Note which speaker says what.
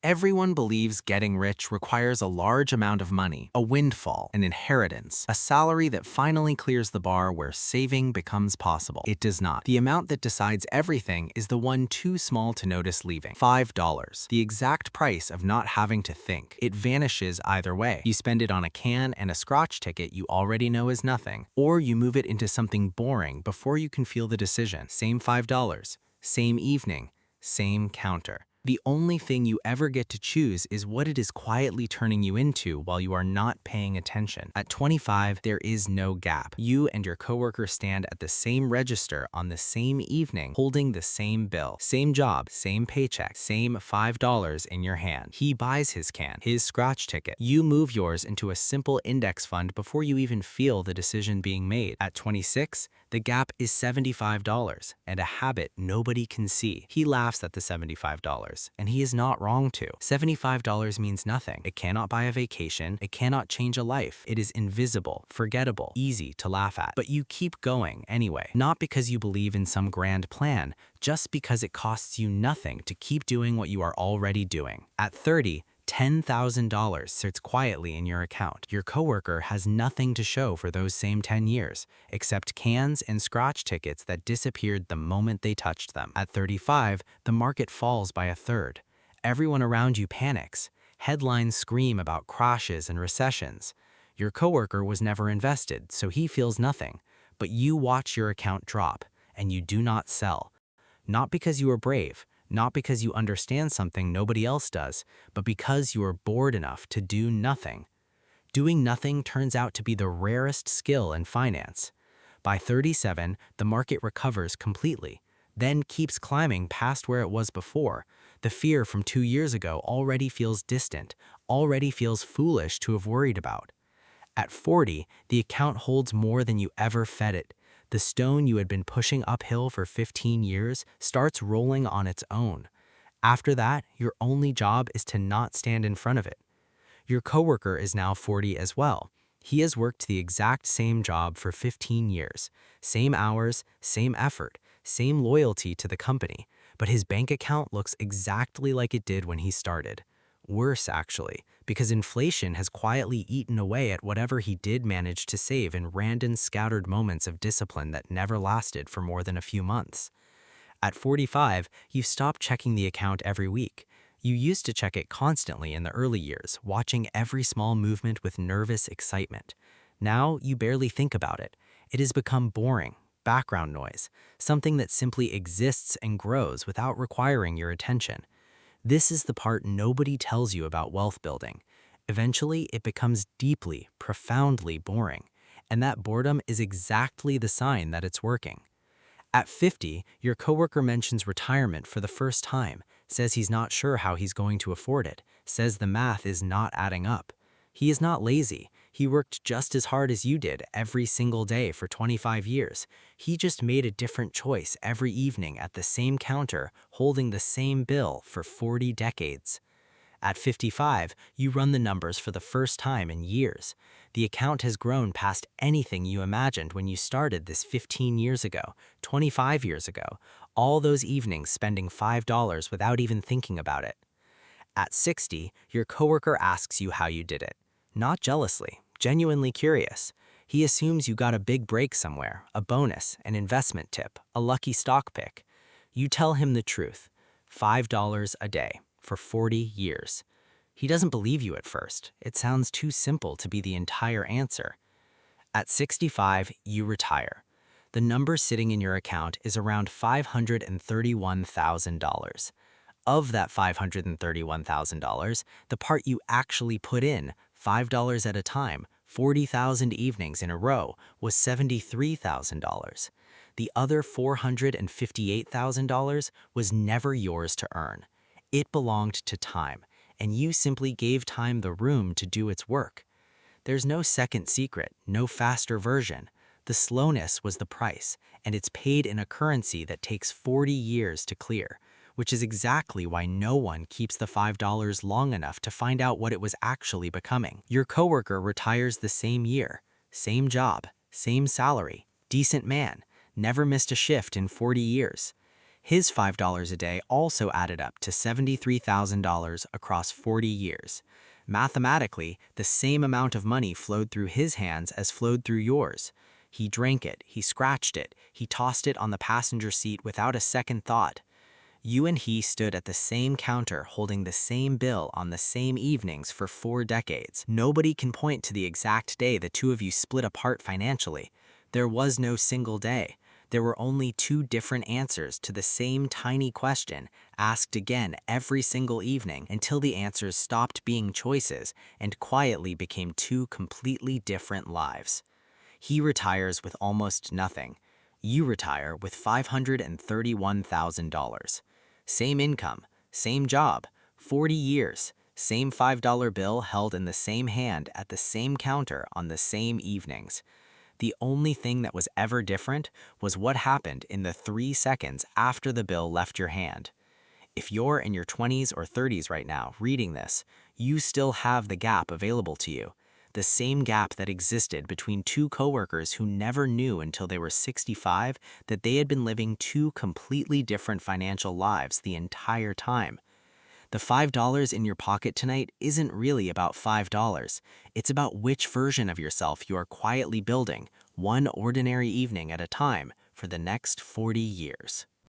Speaker 1: Everyone believes getting rich requires a large amount of money, a windfall, an inheritance, a salary that finally clears the bar where saving becomes possible. It does not. The amount that decides everything is the one too small to notice leaving. $5. The exact price of not having to think. It vanishes either way. You spend it on a can and a scratch ticket you already know is nothing, or you move it into something boring before you can feel the decision. Same $5, same evening, same counter. The only thing you ever get to choose is what it is quietly turning you into while you are not paying attention. At 25, there is no gap. You and your coworker stand at the same register on the same evening, holding the same bill. Same job, same paycheck, same $5 in your hand. He buys his can, his scratch ticket. You move yours into a simple index fund before you even feel the decision being made. At 26, the gap is $75 and a habit nobody can see. He laughs at the $75. And he is not wrong to. $75 means nothing. It cannot buy a vacation. It cannot change a life. It is invisible, forgettable, easy to laugh at. But you keep going anyway. Not because you believe in some grand plan, just because it costs you nothing to keep doing what you are already doing. At 30, $10,000 sits quietly in your account. Your coworker has nothing to show for those same 10 years, except cans and scratch tickets that disappeared the moment they touched them. At 35, the market falls by a third. Everyone around you panics. Headlines scream about crashes and recessions. Your coworker was never invested, so he feels nothing. But you watch your account drop, and you do not sell. Not because you are brave, not because you understand something nobody else does, but because you are bored enough to do nothing. Doing nothing turns out to be the rarest skill in finance. By 37, the market recovers completely, then keeps climbing past where it was before. The fear from 2 years ago already feels distant, already feels foolish to have worried about. At 40, the account holds more than you ever fed it. The stone you had been pushing uphill for 15 years starts rolling on its own. After that, your only job is to not stand in front of it. Your coworker is now 40 as well. He has worked the exact same job for 15 years. Same hours, same effort, same loyalty to the company, but his bank account looks exactly like it did when he started. Worse, actually, because inflation has quietly eaten away at whatever he did manage to save in random scattered moments of discipline that never lasted for more than a few months. At 45, you stop checking the account every week. You used to check it constantly in the early years, watching every small movement with nervous excitement. Now, you barely think about it. It has become boring, background noise, something that simply exists and grows without requiring your attention. This is the part nobody tells you about wealth building. Eventually, it becomes deeply, profoundly boring, and that boredom is exactly the sign that it's working. At 50, your coworker mentions retirement for the first time, says he's not sure how he's going to afford it, says the math is not adding up. He is not lazy. He worked just as hard as you did every single day for 25 years. He just made a different choice every evening at the same counter, holding the same bill for 40 decades. At 55, you run the numbers for the first time in years. The account has grown past anything you imagined when you started this 15 years ago, 25 years ago, all those evenings spending $5 without even thinking about it. At 60, your coworker asks you how you did it. Not jealously, genuinely curious. He assumes you got a big break somewhere, a bonus, an investment tip, a lucky stock pick. You tell him the truth, $5 a day for 40 years. He doesn't believe you at first. It sounds too simple to be the entire answer. At 65, you retire. The number sitting in your account is around $531,000. Of that $531,000, the part you actually put in, $5 at a time, 40,000 evenings in a row, was $73,000. The other $458,000 was never yours to earn. It belonged to time, and you simply gave time the room to do its work. There's no second secret, no faster version. The slowness was the price, and it's paid in a currency that takes 40 years to clear, which is exactly why no one keeps the $5 long enough to find out what it was actually becoming. Your coworker retires the same year, same job, same salary, decent man, never missed a shift in 40 years. His $5 a day also added up to $73,000 across 40 years. Mathematically, the same amount of money flowed through his hands as flowed through yours. He drank it, he scratched it, he tossed it on the passenger seat without a second thought. You and he stood at the same counter holding the same bill on the same evenings for 4 decades. Nobody can point to the exact day the two of you split apart financially. There was no single day. There were only two different answers to the same tiny question, asked again every single evening until the answers stopped being choices and quietly became two completely different lives. He retires with almost nothing. You retire with $531,000. Same income, same job, 40 years, same $5 bill held in the same hand at the same counter on the same evenings. The only thing that was ever different was what happened in the 3 seconds after the bill left your hand. If you're in your 20s or 30s right now reading this, you still have the gap available to you. The same gap that existed between two coworkers who never knew until they were 65 that they had been living two completely different financial lives the entire time. The $5 in your pocket tonight isn't really about $5. It's about which version of yourself you are quietly building, one ordinary evening at a time, for the next 40 years.